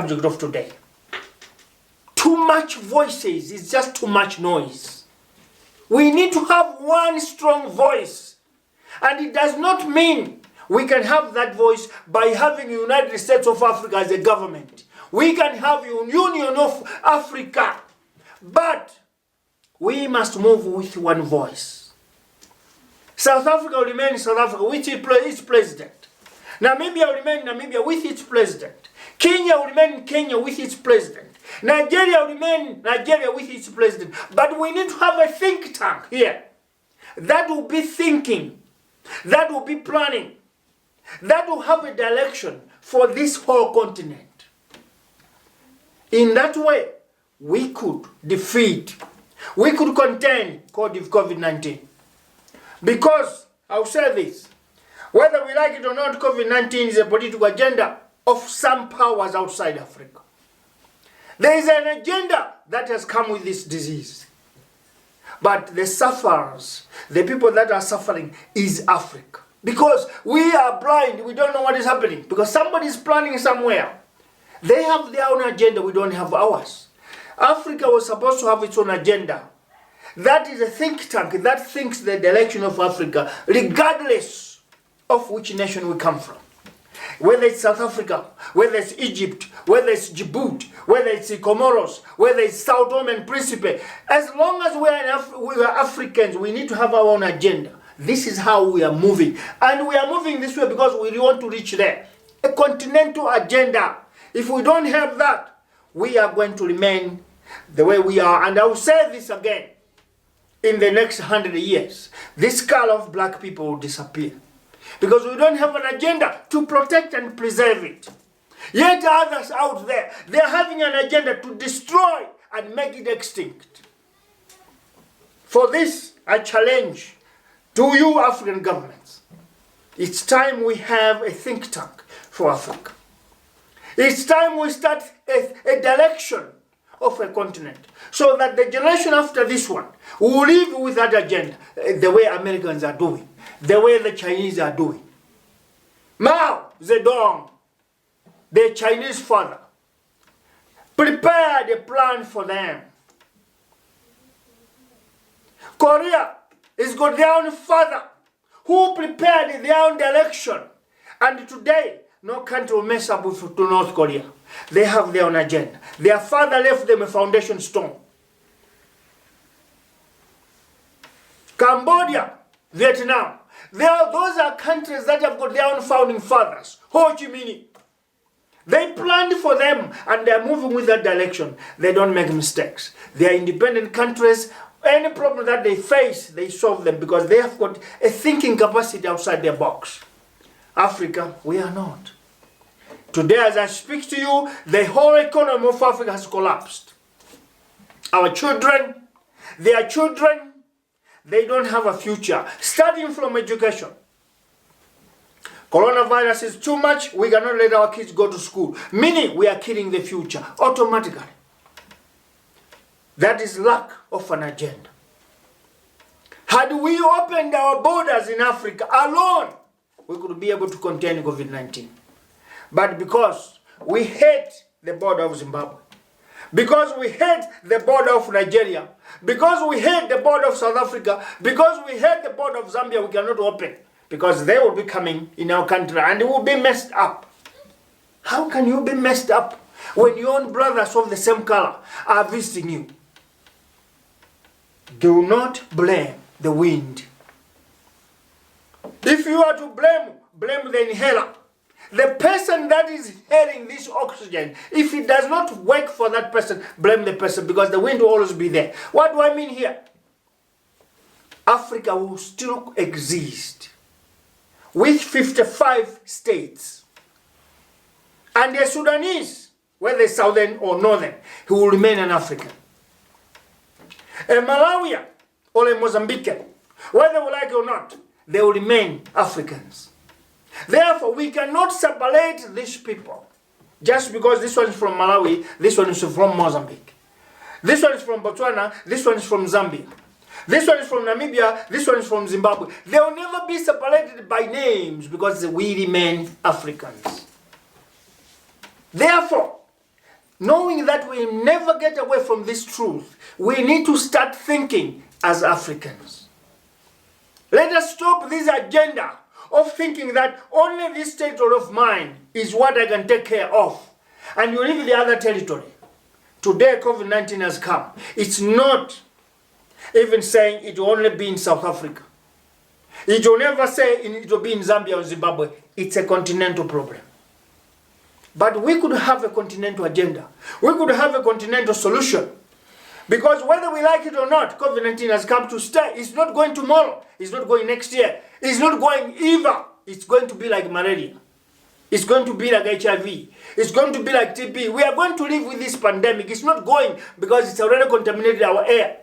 subject of today. Too much voices is just too much noise. We need to have one strong voice. And it does not mean we can have that voice by having United States of Africa as a government. We can have Union of Africa. But we must move with one voice. South Africa will remain South Africa with its president. Namibia will remain Namibia with its president. Kenya will remain Kenya with its president. Nigeria will remain Nigeria with its president. But we need to have a think tank here that will be thinking, that will be planning, that will have a direction for this whole continent. In that way, we could defeat, we could contain COVID-19. Because, I'll say this, whether we like it or not, COVID-19 is a political agenda of some powers outside Africa. There is an agenda that has come with this disease. But the sufferers, the people that are suffering, is Africa. Because we are blind, we don't know what is happening. Because somebody is planning somewhere. They have their own agenda, we don't have ours. Africa was supposed to have its own agenda. That is a think tank that thinks the direction of Africa, regardless of which nation we come from. Whether it's South Africa, whether it's Egypt, whether it's Djibouti, whether it's Comoros, whether it's Sao Tome and Principe, as long as we are Africans, we need to have our own agenda. This is how we are moving. And we are moving this way because we want to reach there. A continental agenda. If we don't have that, we are going to remain the way we are. And I will say this again. In the next 100 years, this color of black people will disappear. Because we don't have an agenda to protect and preserve it. Yet others out there, they are having an agenda to destroy and make it extinct. For this, I challenge to you African governments. It's time we have a think tank for Africa. It's time we start a direction of a continent. So that the generation after this one will live with that agenda, the way Americans are doing. The way the Chinese are doing. Mao Zedong, the Chinese father, prepared a plan for them. Korea has got their own father who prepared their own direction. And today, no country will mess up with North Korea. They have their own agenda. Their father left them a foundation stone. Cambodia, Vietnam. Those are countries that have got their own founding fathers. Ho Chi Minh. They planned for them and they are moving with that direction. They don't make mistakes. They are independent countries. Any problem that they face, they solve them because they have got a thinking capacity outside their box. Africa, we are not. Today, as I speak to you, the whole economy of Africa has collapsed. Our children, their children, they don't have a future, starting from education. Coronavirus is too much, we cannot let our kids go to school. Meaning, we are killing the future automatically. That is lack of an agenda. Had we opened our borders in Africa alone, we could be able to contain COVID-19. But because we hate the border of Zimbabwe, because we hate the border of Nigeria, because we hate the border of South Africa, because we hate the border of Zambia, we cannot open. Because they will be coming in our country and it will be messed up. How can you be messed up when your own brothers of the same color are visiting you? Do not blame the wind. If you are to blame the inhaler. The person that is inhaling this oxygen, if it does not work for that person, blame the person because the wind will always be there. What do I mean here? Africa will still exist with 55 states. And the Sudanese, whether southern or northern, who will remain an African. A Malawian or a Mozambican, whether we like it or not, they will remain Africans. Therefore, we cannot separate these people just because this one is from Malawi, this one is from Mozambique. This one is from Botswana, this one is from Zambia. This one is from Namibia, this one is from Zimbabwe. They will never be separated by names because we remain Africans. Therefore, knowing that we never get away from this truth, we need to start thinking as Africans. Let us stop this agenda of thinking that only this territory of mine is what I can take care of, and you leave the other territory. Today, COVID-19 has come. It's not even saying it will only be in South Africa. It will never say it will be in Zambia or Zimbabwe. It's a continental problem. But we could have a continental agenda. We could have a continental solution. Because whether we like it or not, COVID-19 has come to stay. It's not going tomorrow. It's not going next year. It's not going ever. It's going to be like malaria. It's going to be like HIV. It's going to be like TB. We are going to live with this pandemic. It's not going because it's already contaminated our air.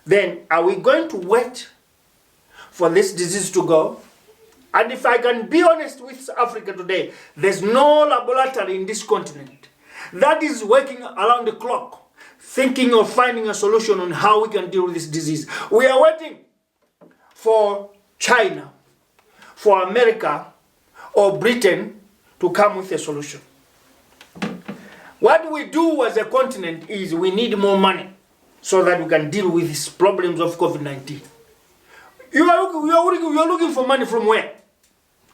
Then are we going to wait for this disease to go? And if I can be honest with Africa today, there's no laboratory in this continent that is working around the clock, thinking of finding a solution on how we can deal with this disease. We are waiting for China, for America, or Britain to come with a solution. What we do as a continent is we need more money so that we can deal with these problems of COVID-19. You are looking for money from where?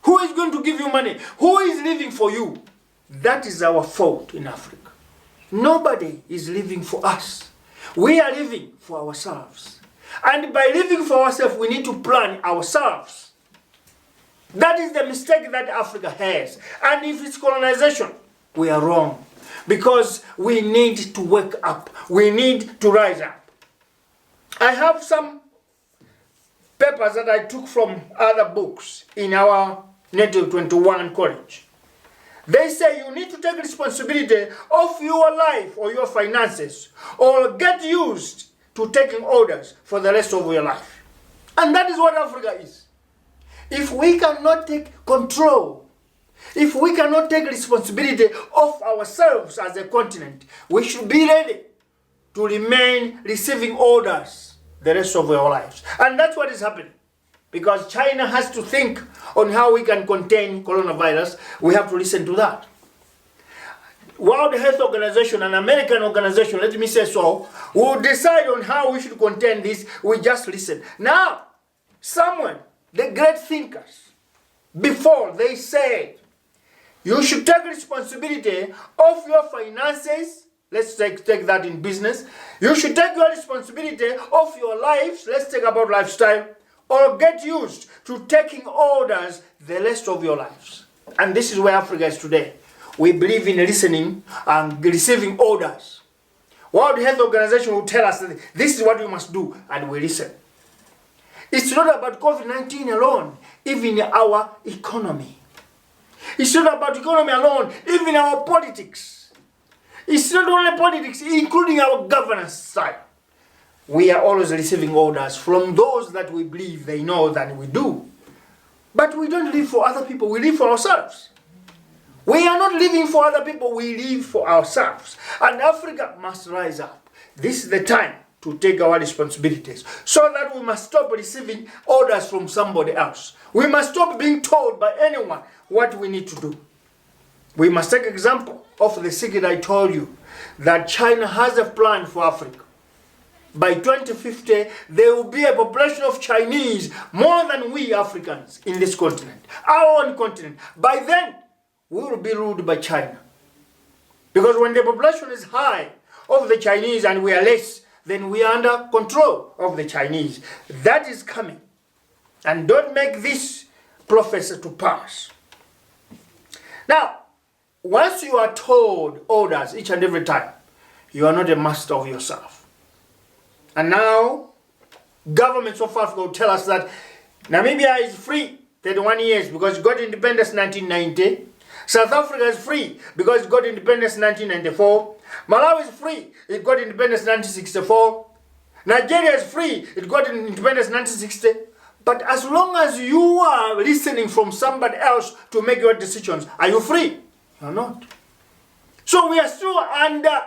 Who is going to give you money? Who is living for you? That is our fault in Africa. Nobody is living for us. We are living for ourselves. And by living for ourselves, we need to plan ourselves. That is the mistake that Africa has. And if it's colonization, we are wrong. Because we need to wake up. We need to rise up. I have some papers that I took from other books in our Native 21 college. They say you need to take responsibility of your life or your finances, or get used to taking orders for the rest of your life. And that is what Africa is. If we cannot take control, if we cannot take responsibility of ourselves as a continent, we should be ready to remain receiving orders the rest of our lives. And that's what is happening. Because China has to think on how we can contain coronavirus. We have to listen to that. World Health Organization, an American organization, let me say so, will decide on how we should contain this. We just listen. Now, someone, the great thinkers, before they said, you should take responsibility of your finances. Let's take that in business. You should take your responsibility of your lives. Let's talk about lifestyle. Or get used to taking orders the rest of your lives. And this is where Africa is today. We believe in listening and receiving orders. World Health Organization will tell us that this is what we must do, and we listen. It's not about COVID-19 alone, even our economy. It's not about economy alone, even our politics. It's not only politics, including our governance style. We are always receiving orders from those that we believe they know that we do. But we don't live for other people, we live for ourselves. We are not living for other people, we live for ourselves. And Africa must rise up. This is the time to take our responsibilities, so that we must stop receiving orders from somebody else. We must stop being told by anyone what we need to do. We must take example of the secret I told you, that China has a plan for Africa. By 2050, there will be a population of Chinese more than we Africans in this continent, our own continent. By then, we will be ruled by China. Because when the population is high of the Chinese and we are less, then we are under control of the Chinese. That is coming. And don't make this prophecy to pass. Now, once you are told orders each and every time, you are not a master of yourself. And now, governments of Africa will tell us that Namibia is free 31 years because it got independence in 1990. South Africa is free because it got independence in 1994. Malawi is free, it got independence in 1964. Nigeria is free, it got independence in 1960. But as long as you are listening from somebody else to make your decisions, are you free? You are not. So we are still under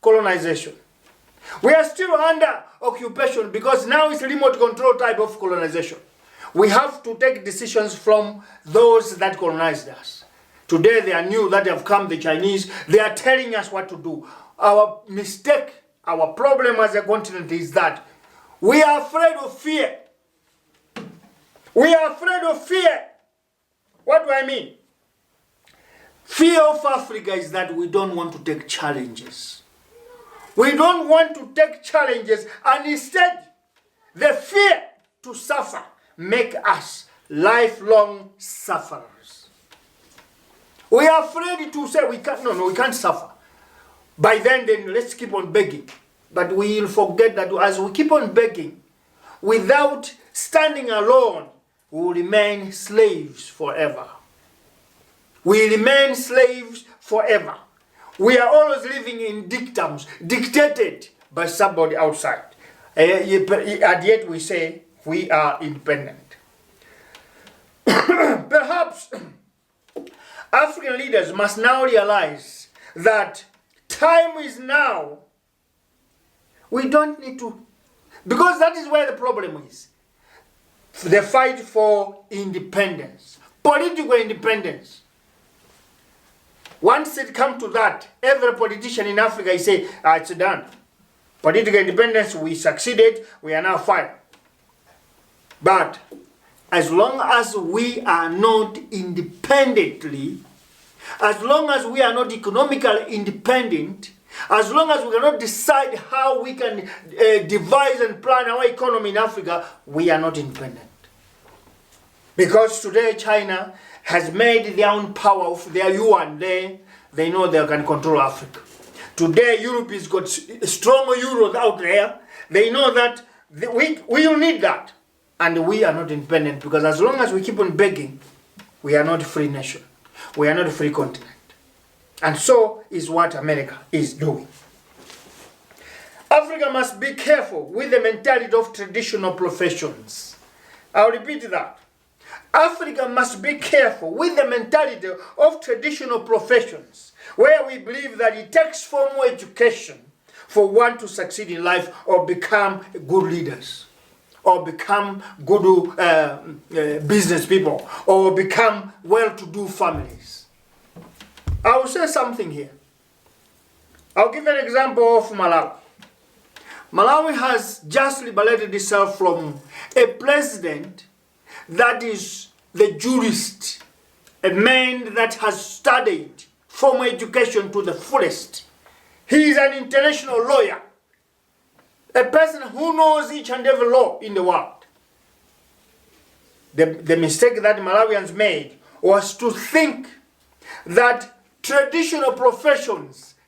colonization. We are still under occupation because now it's a remote control type of colonization. We have to take decisions from those that colonized us Today they are new that have come, the Chinese. They are telling us what to do. Our mistake, our problem as a continent is that we are afraid of fear. We are afraid of fear. What do I mean? Fear of Africa is that we don't want to take challenges. We don't want to take challenges, and instead, the fear to suffer make us lifelong sufferers. We are afraid to say we can't suffer. By then let's keep on begging. But we will forget that as we keep on begging, without standing alone, we will remain slaves forever. We remain slaves forever. We are always living in dictums, dictated by somebody outside. And yet we say we are independent. Perhaps African leaders must now realize that time is now. We don't need to, because that is where the problem is. The fight for independence, political independence. Once it comes to that, every politician in Africa is saying, it's done. Political independence, we succeeded, we are now fine. But as long as we are not independently, as long as we are not economically independent, as long as we cannot decide how we can devise and plan our economy in Africa, we are not independent. Because today China has made their own power of their yuan. They know they can control Africa. Today Europe has got stronger euros out there. They know that we will need that. And we are not independent, because as long as we keep on begging, we are not a free nation. We are not a free continent. And so is what America is doing. Africa must be careful with the mentality of traditional professions. I'll repeat that. Africa must be careful with the mentality of traditional professions, where we believe that it takes formal education for one to succeed in life or become good leaders, or become good business people, or become well-to-do families. I will say something here. I'll give an example of Malawi. Malawi has just liberated itself from a president that is the jurist, a man that has studied formal education to the fullest. He is an international lawyer, a person who knows each and every law in the world. The mistake that Malawians made was to think that traditional professions